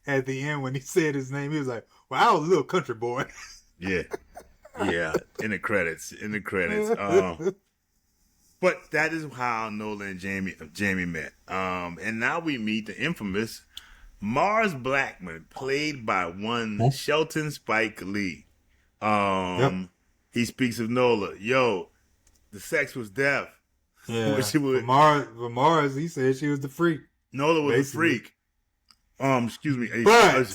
at the end when he said his name, he was like, "Well, I was a little country boy." Yeah, yeah. In the credits. But that is how Nola and Jamie met. And now we meet the infamous Mars Blackmon, played by one Shelton Spike Lee. Yep. He speaks of Nola. Yo, the sex was death. Yeah. For Mars, he said she was the freak. Nola was basically a freak. Excuse me. But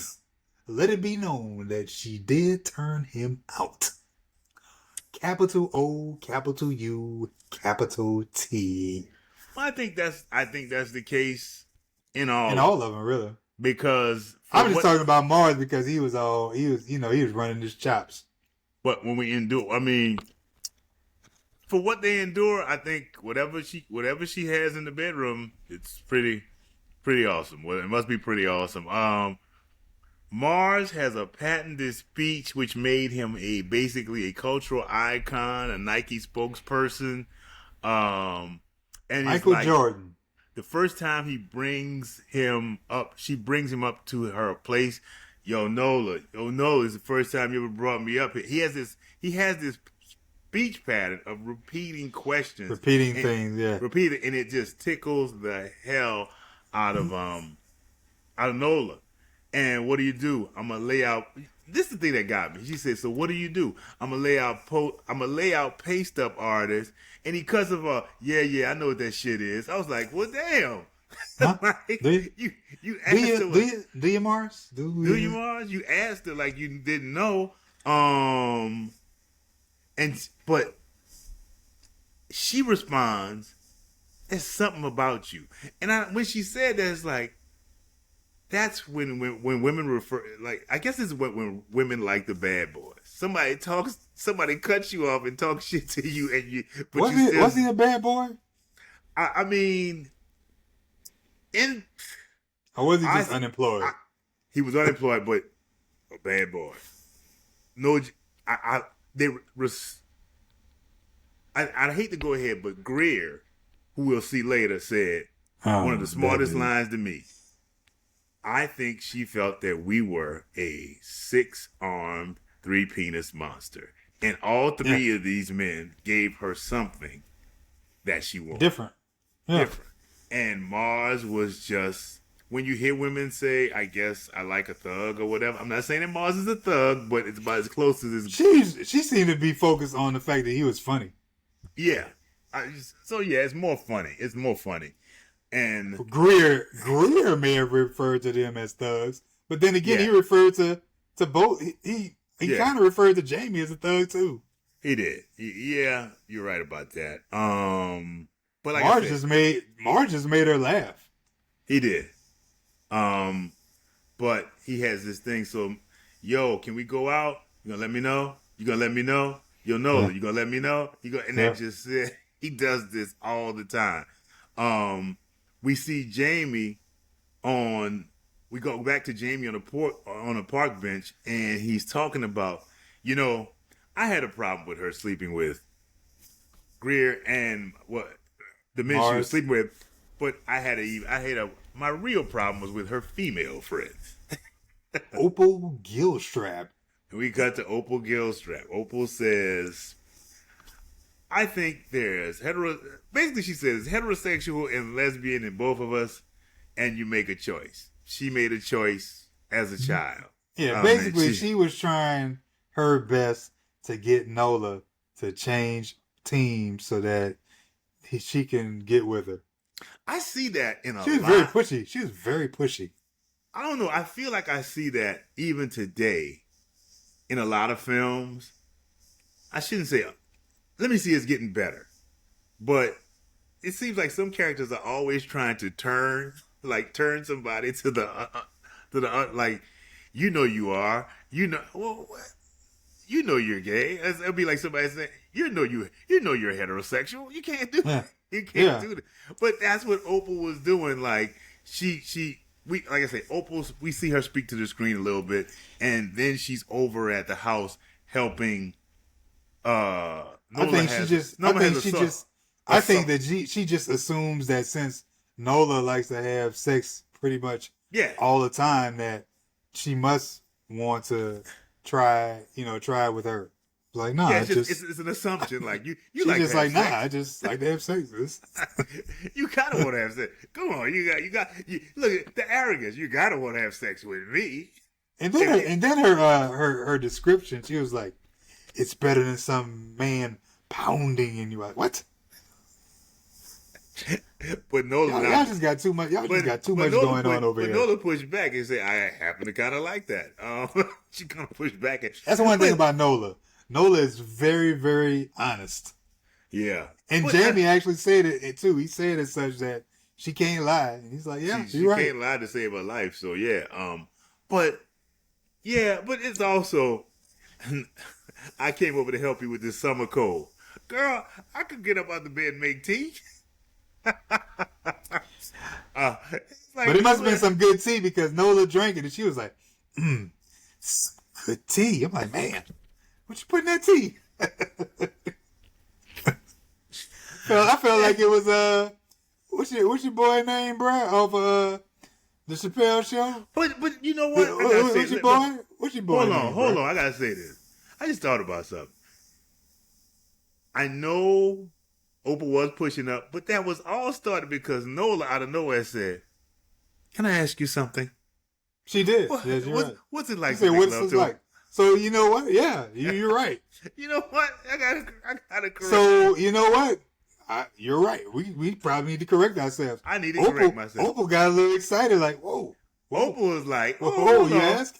let it be known that she did turn him out. Capital O, capital U, capital T. Well, I think that's the case in all of them, really. Because I'm just talking about Mars because he was running his chops. But when we endure, I mean, for what they endure, I think whatever she has in the bedroom, it's pretty awesome. Well, it must be pretty awesome. Mars has a patented speech which made him basically a cultural icon, a Nike spokesperson. And Michael Jordan. The first time she brings him up to her place. Yo, Nola is the first time you ever brought me up here. He has this speech pattern of repeating questions. Things, yeah. And it just tickles the hell out of Nola. And what do? I'm gonna lay out. This is the thing that got me. She said, "So what do you do?" I'm gonna lay out paste up artists, and he cuts of yeah, I know what that shit is. I was like, well, damn. Huh? Like, do you asked her, do you Mars? Do you Mars? You asked her like you didn't know. But she responds, "It's something about you." And when she said that, it's like, that's when women refer, like, I guess it's when women like the bad boys. Somebody cuts you off and talks shit to you, and was he a bad boy? I mean, or was he just unemployed? He was unemployed, but a bad boy. No, I hate to go ahead, but Greer, who we'll see later, said one of the smartest lines to me. I think she felt that we were a 6-armed, 3-penis monster. And all three of these men gave her something that she wanted. Different. Yeah. Different. And Mars was just, when you hear women say, I guess I like a thug or whatever, I'm not saying that Mars is a thug, but it's about as close as it's... She seemed to be focused on the fact that he was funny. Yeah. It's more funny. It's more funny. And Greer may have referred to them as thugs, but then again, he referred to both. He kind of referred to Jamie as a thug too. He did. Yeah, you're right about that. But like Marge just made her laugh. He did. But he has this thing. So, yo, can we go out? You gonna let me know? You gonna let me know? Yo, Nola, you gonna let me know? That just he does this all the time. We see Jamie we go back to Jamie on a park bench, and he's talking about, I had a problem with her sleeping with Greer and the men she was sleeping with, but my real problem was with her female friends. Opal Gilstrap. And we got to Opal Gilstrap. Opal says, I think there's basically she says heterosexual and lesbian in both of us, and you make a choice. She made a choice as a child. Yeah, basically she was trying her best to get Nola to change teams so that she can get with her. I see that in a lot. She was very pushy. She was very pushy. I don't know. I feel like I see that even today in a lot of films. I shouldn't say let me see, it's getting better. But it seems like some characters are always trying to turn somebody to the like, you are, well, you're gay. It'll be like somebody saying, you're heterosexual. You can't do that. You can't do that. But that's what Opal was doing. Like, like I say, Opal, we see her speak to the screen a little bit, and then she's over at the house helping, I think she just assumes that since Nola likes to have sex pretty much all the time, that she must want to try with her. Like, nah, Yeah, it's just it's an assumption. Like you she's like to just have like, nah, sex. I just like to have sex. You gotta want to have sex. Come on, look at the arrogance. You gotta want to have sex with me. And then her description, she was like, it's better than some man pounding in you. Like, what? But Nola, Y'all just got too much. Y'all just got too much Nola going on over but here. Nola pushed back and said, "I happen to kind of like that." She kind of pushed back. That's one thing about Nola. Nola is very, very honest. Yeah, And but Jamie actually said it too. He said it such that she can't lie. And he's like, yeah, she you're right. can't lie to save her life. So yeah, but but it's also I came over to help you with this summer cold, girl. I could get up out the bed and make tea. But it must have been some good tea because Nola drank it and she was like, good tea. I'm like, man, what you put in that tea? I felt like it was what's your boy name, bro? Of the Chappelle Show. But you know what? What's your boy? What's your boy? Hold on. I gotta say this. I just thought about something. I know Opal was pushing up, but that was all started because Nola out of nowhere said, "Can I ask you something?" She did. Yes, you're right. What's it like? She said, "What's it like?" So you know what? Yeah, you're right. You know what? I gotta correct. So you know what? You're right. We probably need to correct ourselves. I need to correct myself. Opal got a little excited, like, whoa. Opal was like, "Oh, you ask?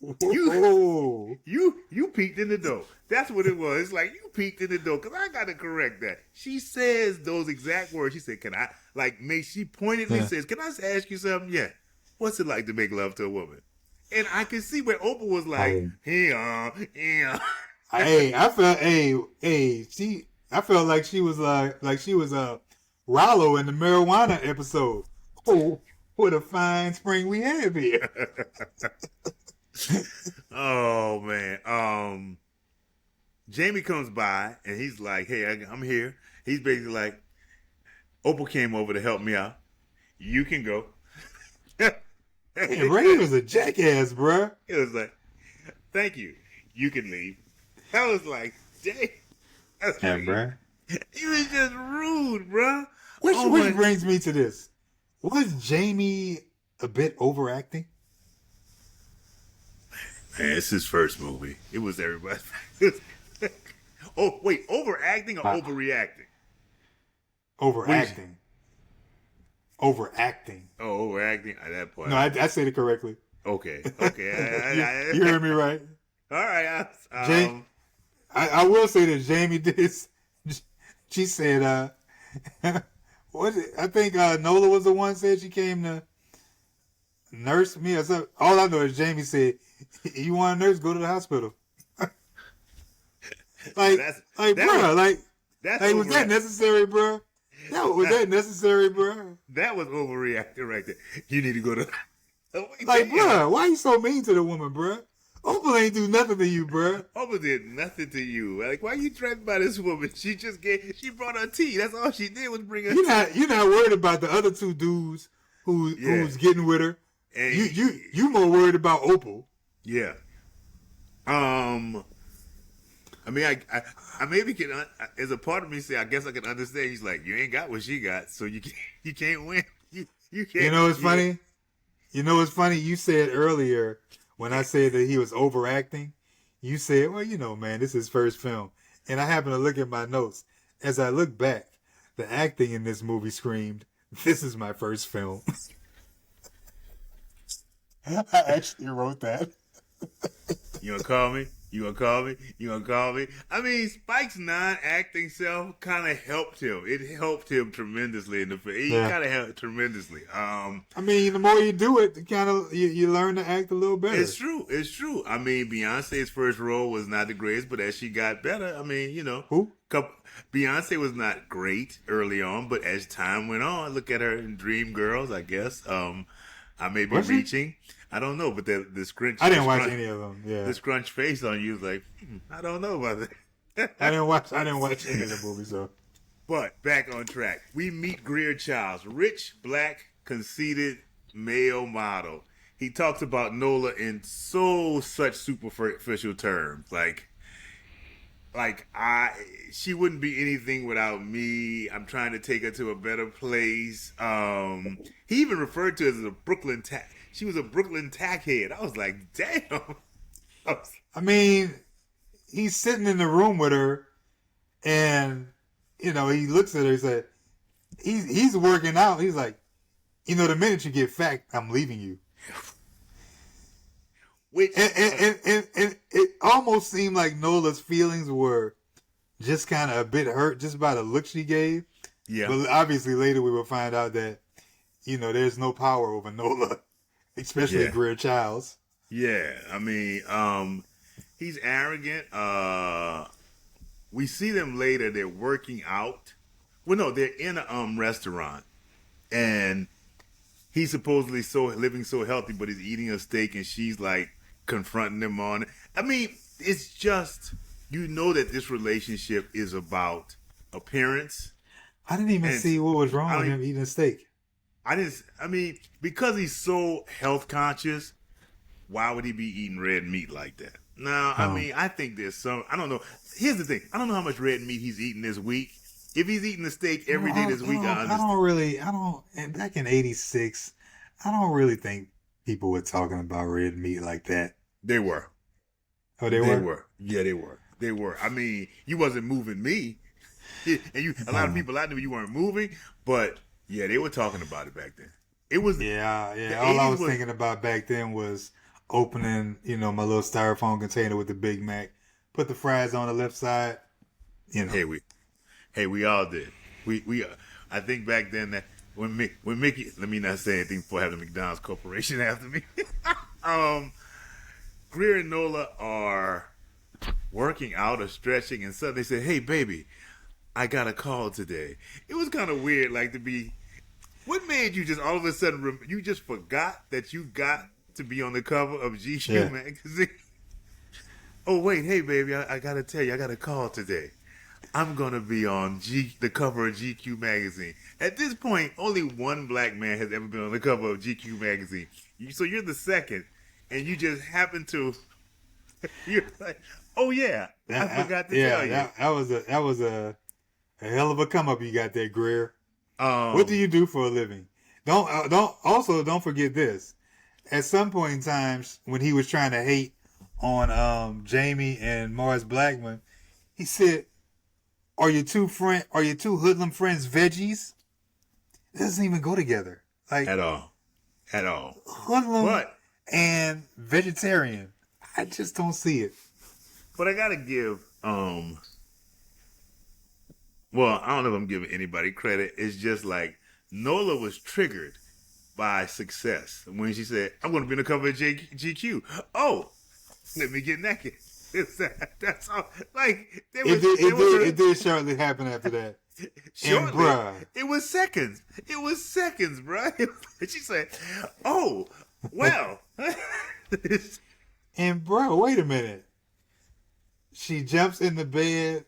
You peeked in the door." That's what it was. It's like you peeked in the door because I got to correct that. She says those exact words. She said, "Can I?" She pointedly says, "Can I ask you something?" Yeah. What's it like to make love to a woman? And I can see where Opal was like, yeah. I felt like she was Rollo in the marijuana episode. Oh, what a fine spring we have here. Oh man. Jamie comes by and he's like, "Hey, I'm here." He's basically like, "Opal came over to help me out. You can go." Hey, Ray was a jackass, bruh. It was like, "Thank you. You can leave." I was like, "Dang." Yeah, bruh. He was just rude, bruh. Which brings me to this. Was Jamie a bit overacting? Man, it's his first movie. It was everybody. Oh, wait, overacting or overreacting? Overacting. Overacting. Oh, overacting at that point. No, I said it correctly. Okay. You heard me right. All right. I will say that Jamie did. She said, what? I think Nola was the one said she came to nurse me or something. All I know is Jamie said, "You want a nurse? Go to the hospital." Bruh, was that necessary, bruh? Was that necessary, bruh? That was overreacting right there. You need to go to. Bruh, why you so mean to the woman, bruh? Opal ain't do nothing to you, bruh. Opal did nothing to you. Like, why are you threatened by this woman? She brought her tea. That's all she did was bring her tea. You're not worried about the other two dudes who's getting with her. And you more worried about Opal. Yeah. I mean, I maybe can, as a part of me say, I guess I can understand. He's like, you ain't got what she got, so you can't win. You can't. You know what's funny? You know what's funny? You said earlier when I said that he was overacting, you said, well, man, this is his first film. And I happened to look at my notes. As I look back, the acting in this movie screamed, "This is my first film." I actually wrote that. You gonna call me? You gonna call me? I mean, Spike's non-acting self kind of helped him. It helped him tremendously in the film. He kind of helped tremendously. I mean, the more you do it, you learn to act a little better. It's true. I mean, Beyonce's first role was not the greatest, but as she got better, I mean, Who? Beyonce was not great early on, but as time went on, look at her in Dreamgirls, I guess. I may be reaching. I don't know, but the scrunch. I didn't watch any of them. Yeah, the scrunch face on you was like, I don't know about that. I didn't watch any of the movies though. But back on track, we meet Greer Childs, rich, black, conceited male model. he talks about Nola in such superficial terms, like she wouldn't be anything without me. I'm trying to take her to a better place. He even referred to her as a Brooklyn tack. She was a Brooklyn tackhead. I was like, damn. I mean, he's sitting in the room with her, and he looks at her. He said, he's working out. He's like, the minute you get fat, I'm leaving you. Which And it almost seemed like Nola's feelings were just kind of a bit hurt just by the look she gave. yeah, But obviously later we will find out that, there's no power over Nola, especially Yeah. Greer Childs. yeah. I mean, he's arrogant. We see them later. They're working out. Well, no, they're in a restaurant, and he's supposedly living so healthy, but he's eating a steak, and she's like confronting him on it. I mean, it's just that this relationship is about appearance. I didn't even And see what was wrong I with don't- him eating a steak. I mean, because he's so health conscious, why would he be eating red meat like that? Now, I mean, I think there's I don't know. Here's the thing. I don't know how much red meat he's eating this week. If he's eating a steak every day this week, I understand. And back in 86, I don't really think people were talking about red meat like that. They were. Oh, they were? Yeah, they were. They were. I mean, you wasn't moving me. And a lot of people I knew you weren't moving, but yeah, they were talking about it back then. It was Yeah. All I was thinking about back then was opening, my little styrofoam container with the Big Mac, put the fries on the left side. Hey, we all did. I think back then that when Mickey, let me not say anything before having the McDonald's Corporation after me. Greer and Nola are working out or stretching, and suddenly they say, "Hey, baby, I got a call today." It was kind of weird, like to be. What made you just all of a sudden? You just forgot that you got to be on the cover of GQ magazine. Oh wait, hey baby, I gotta tell you, I got a call today. I'm gonna be on the cover of GQ magazine. At this point, only one black man has ever been on the cover of GQ magazine. So you're the second, and you just happen to. You're like, oh yeah, I forgot to tell you. That was a hell of a come up you got there, Greer. Um, What do you do for a living? Don't forget this. At some point in time, when he was trying to hate on Jamie and Mars Blackmon, he said, Are your two hoodlum friends veggies? It doesn't even go together. Like at all. hoodlum But and vegetarian. I just don't see it. But I gotta give, well, I don't know if I'm giving anybody credit. It's just like Nola was triggered by success when she said, "I'm going to be on the cover of GQ." Oh, let me get naked. That's all. Like It did shortly happen after that. shortly, And bruh. it was seconds. It was seconds, bruh. She said, "Oh, well." And bro, wait a minute. She jumps in the bed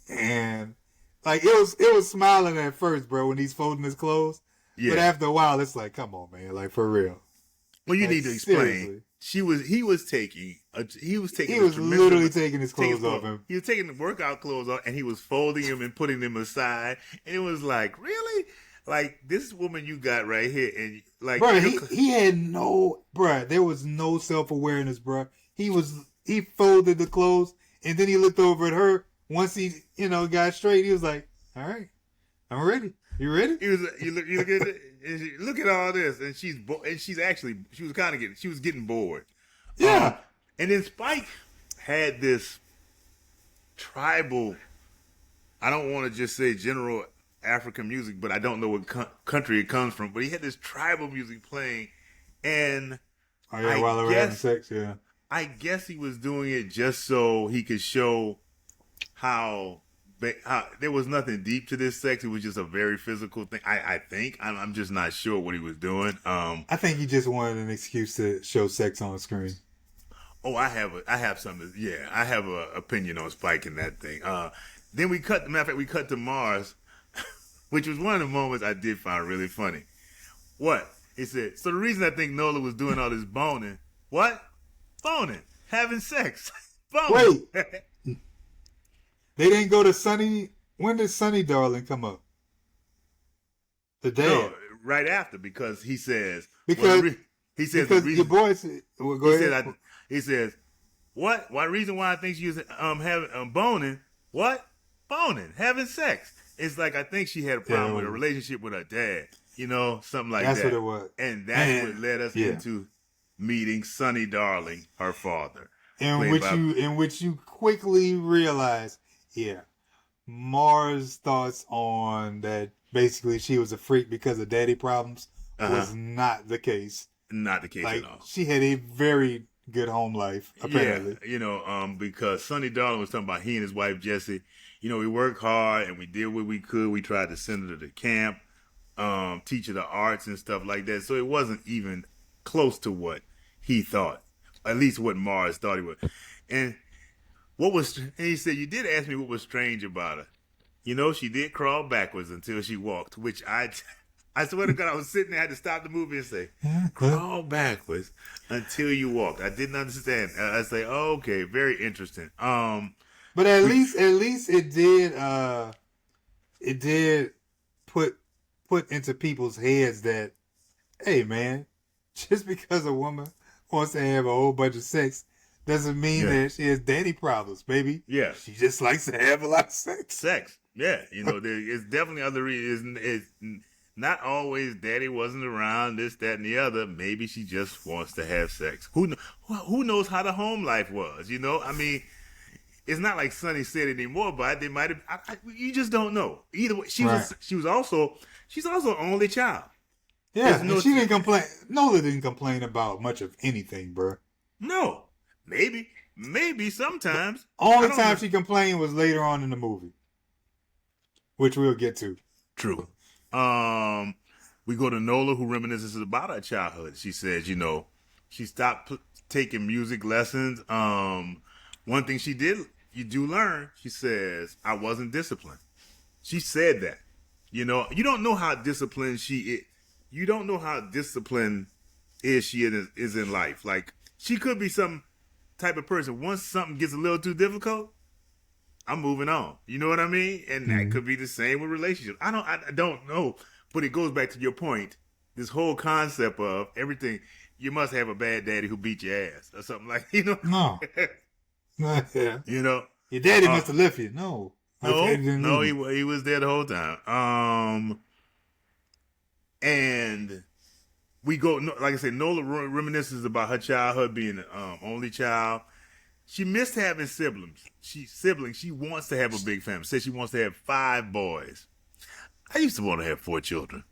and like it was smiling at first, bro, when he's folding his clothes. Yeah. But after a while, it's like, come on, man, like for real. Well, you Like, need to explain. seriously. He was taking He was a tremendous literally amount- taking his clothes off him. He was taking the workout clothes off and he was folding them and putting them aside. And it was like, really? Like, this woman you got right here. And like, Bro, he had there was no self-awareness, bro. He folded the clothes and then he looked over at her. Once he, got straight, he was like, all right, I'm ready. You ready? he was, you look at it, and look at all this. And she was getting bored. Yeah. And then Spike had this tribal, I don't want to just say general African music, but I don't know what country it comes from, but he had this tribal music playing, and Oh, yeah, while they were having sex, yeah. I guess he was doing it just so he could show how there was nothing deep to this sex. It was just a very physical thing. I think. I'm just not sure what he was doing. I think he just wanted an excuse to show sex on the screen. Oh, I have something. Yeah, I have an opinion on Spike and that thing. Then we cut to Mars, which was one of the moments I did find really funny. What? He said, so the reason I think Nola was doing all this boning, what? Boning. Having sex. Boning. Wait. They didn't go to Sunny. When did Sunny Darling come up? The dad. No, right after, because he says, Because he says because the your reason, boy said, well, go he ahead. said, he says, what? Why reason why I think she was having boning? What? Boning, having sex. It's like I think she had a problem with a relationship with her dad. You know, something like That's that. what it was. And that's what led us into meeting Sunny Darling, her father. In which you quickly realize, Mars' thoughts on that basically she was a freak because of daddy problems was not the case. Not the case like, at all. She had a very good home life, apparently. Yeah, you know, because Sunny Darling was talking about he and his wife Jessie. You know, we worked hard and we did what we could. We tried to send her to camp, teach her the arts and stuff like that. So it wasn't even close to what he thought, at least what Mars thought he would. And he said, you did ask me what was strange about her. You know, she did crawl backwards until she walked, which I swear to God, I was sitting there, I had to stop the movie and say, crawl backwards until you walked. I didn't understand. I say, oh, okay, very interesting. But at least it did put into people's heads that, hey man, just because a woman wants to have a whole bunch of sex doesn't mean that she has daddy problems, baby. Yeah. She just likes to have a lot of sex. Yeah. You know, there's definitely other reasons. It's not always daddy wasn't around, this, that, and the other. Maybe she just wants to have sex. Who knows how the home life was, you know? I mean, it's not like Sonny said anymore, but they might have. You just don't know. Either way, she's also an only child. Yeah, and she didn't complain. Nola didn't complain about much of anything, bro. No, maybe sometimes. Only time she complained was later on in the movie, which we'll get to. True. We go to Nola, who reminisces about her childhood. She says, you know, she stopped taking music lessons. One thing you do learn, she says, I wasn't disciplined. She said that. You know, you don't know how disciplined she is. You don't know how disciplined she is in life. Like, she could be some type of person. Once something gets a little too difficult, I'm moving on. You know what I mean? And that could be the same with relationships. I don't know. But it goes back to your point. This whole concept of everything, you must have a bad daddy who beat your ass or something like, you know? No. Yeah. You know? Your daddy must have left you. No. No, he was there the whole time. And we go, like I said, Nola reminisces about her childhood being the only child. She missed having siblings. She wants to have a big family. Says she wants to have 5 boys. I used to want to have 4 children,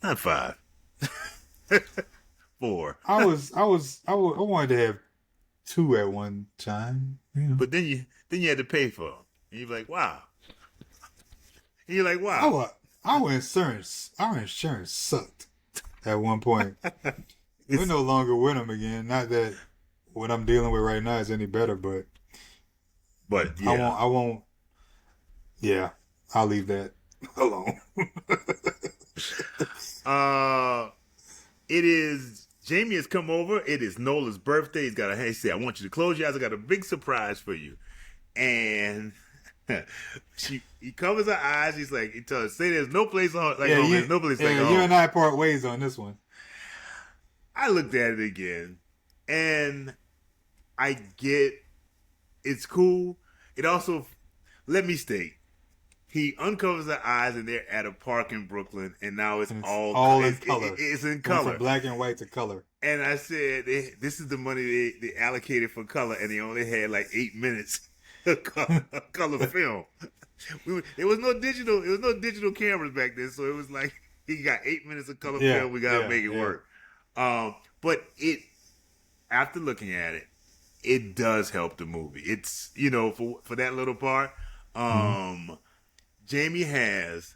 not 5. 4. I wanted to have 2 at one time. You know. But then you had to pay for them. And you're like, wow. And you're like, wow. Our insurance sucked at one point. We're no longer with them again. Not that what I'm dealing with right now is any better, but yeah. I won't. Yeah, I'll leave that alone. Jamie has come over. It is Nola's birthday. He said, I want you to close your eyes. I got a big surprise for you. And he covers her eyes. He's like, he tells her, say there's no place on like home. There's no place like home. You and I part ways on this one. I looked at it again, and I get it's cool. It also, let me state, he uncovers her eyes, and they're at a park in Brooklyn, and now it's all in color. It's in color, from black and white to color. And I said, this is the money they allocated for color, and they only had like 8 minutes of color film. There was no digital cameras back then, so it was like he got 8 minutes of color film. We gotta make it work. But after looking at it, it does help the movie. It's, you know, for that little part. Jamie has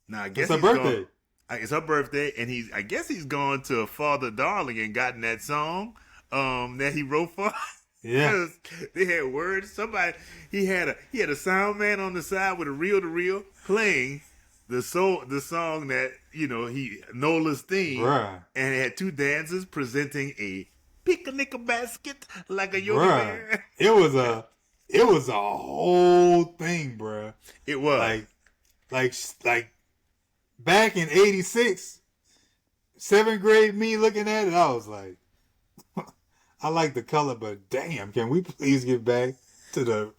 now. I guess it's her birthday. It's her birthday, and I guess he's gone to Father Darling and gotten that song that he wrote for. Yeah, they had words. He had a sound man on the side with a reel to reel playing the song that Nola's theme, Bruh. and it had two dancers presenting a picnic basket like a Yogi Bruh. Bear. It was a whole thing, bruh. It was. Like back in '86, seventh grade me looking at it, I was like, I like the color, but damn, can we please get back to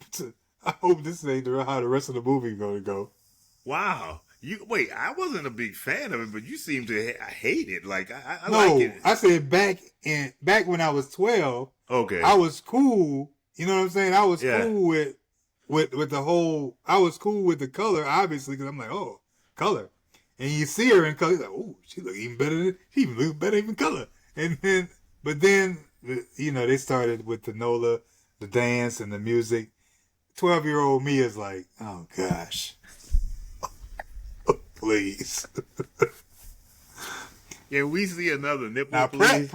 I hope this ain't how the rest of the movie gonna go. Wow. I wasn't a big fan of it, but you seem to hate it. Like I No, like it. I said back when I was 12, Okay. I was cool. You know what I'm saying? I was Yeah. cool with the whole. I was cool with the color, obviously, because I'm like, oh, color. And you see her in color, you're like, oh, she look even better. She even looks better in color. And then, but then, they started with the Nola, the dance and the music. 12-year-old me is like, oh gosh, please. Can we see another nipple, Now, please?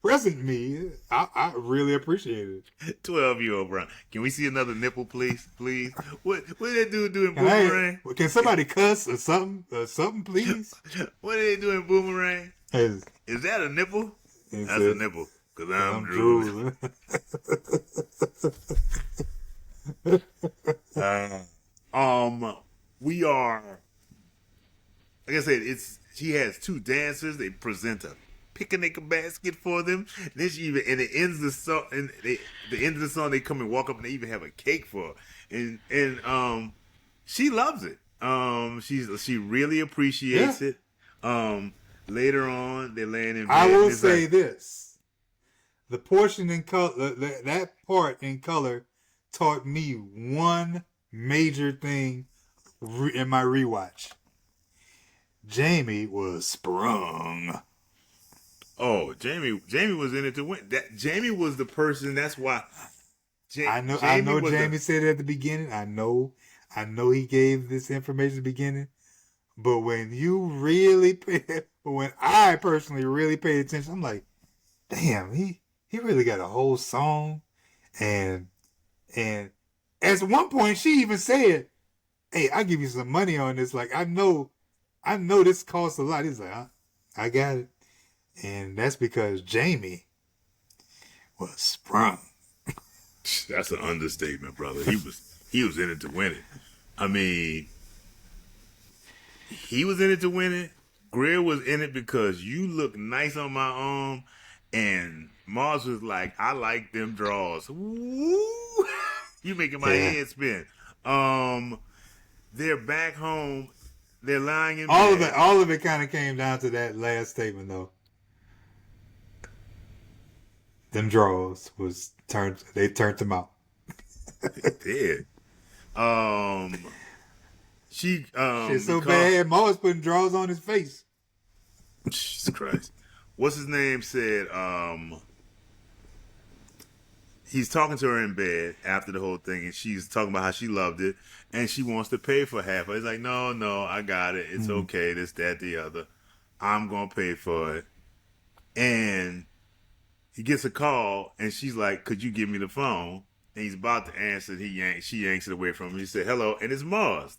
present me, I really appreciate it. 12-year-old Brown. Can we see another nipple, please? Please. What did that dude do in Boomerang? Can somebody cuss or something, please? What did they do in Boomerang? Is that a nipple? That's a nipple. Because I'm drooling. We are, like I said, she has two dancers. They present a picnic basket for them. And then it ends the song. And the end of the song, they come and walk up, and they even have a cake for her. And she loves it. She really appreciates it. Later on, they're laying in bed. I will say this: the portion in color, that part in color, taught me one major thing in my rewatch. Jamie was sprung. Oh, Jamie was in it to win. Jamie was the person. That's why. I know Jamie said it at the beginning. I know he gave this information at the beginning. But when when I personally really paid attention, I'm like, damn, he really got a whole song. And at one point she even said, hey, I'll give you some money on this. Like, I know this costs a lot. He's like, I got it. And that's because Jamie was sprung. That's an understatement, brother. He was in it to win it. I mean, he was in it to win it. Greer was in it because you look nice on my arm, and Mars was like, I like them draws. Woo! You making my head spin. They're back home. They're lying in bed. All of it kind of came down to that last statement, though. Them draws they turned them out. They did. Shit's so bad, Mars putting draws on his face. Jesus Christ. What's his name said, he's talking to her in bed after the whole thing, and she's talking about how she loved it, and she wants to pay for half of it. He's like, no, I got it. It's okay. This, that, the other. I'm going to pay for it. And he gets a call, and she's like, could you give me the phone? And he's about to answer. She yanks it away from him. He said, hello, and it's Mars.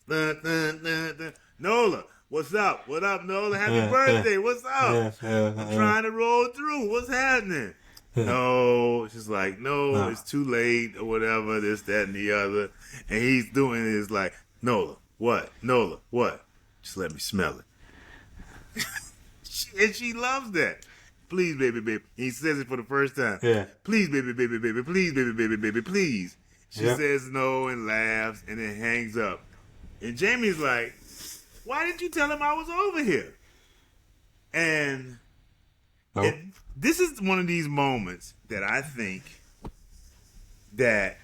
Nola, what's up? What up, Nola? Happy birthday. What's up? I'm trying to roll through. What's happening? No, she's like, no, it's too late or whatever, this, that, and the other. And he's doing it. It's like, Nola, what? Nola, what? Just let me smell it. And she loves that. Please, baby, baby. He says it for the first time. Yeah. Please, baby, baby, baby. Please, baby, baby, baby, please. She says no and laughs and then hangs up. And Jamie's like, why didn't you tell him I was over here? And this is one of these moments that I think that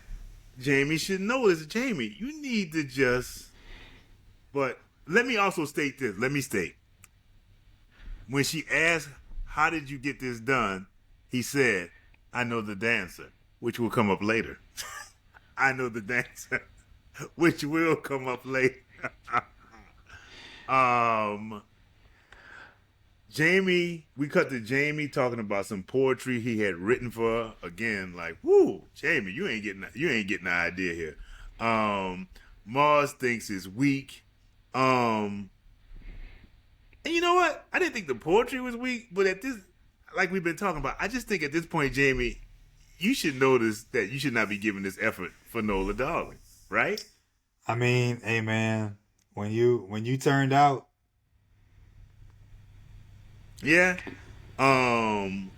Jamie should know is, Jamie, you need to just... But let me also state this. Let me state. When she asked, how did you get this done? He said, I know the dancer, which will come up later. I know the dancer, which will come up later. Jamie, we cut to Jamie talking about some poetry he had written for her. Again, like, woo, Jamie, you ain't getting the idea here. Mars thinks it's weak. And you know what? I didn't think the poetry was weak, but at this, like we've been talking about, I just think at this point, Jamie, you should notice that you should not be giving this effort for Nola Darling, right? I mean, hey man, when you turned out, Yeah. Um,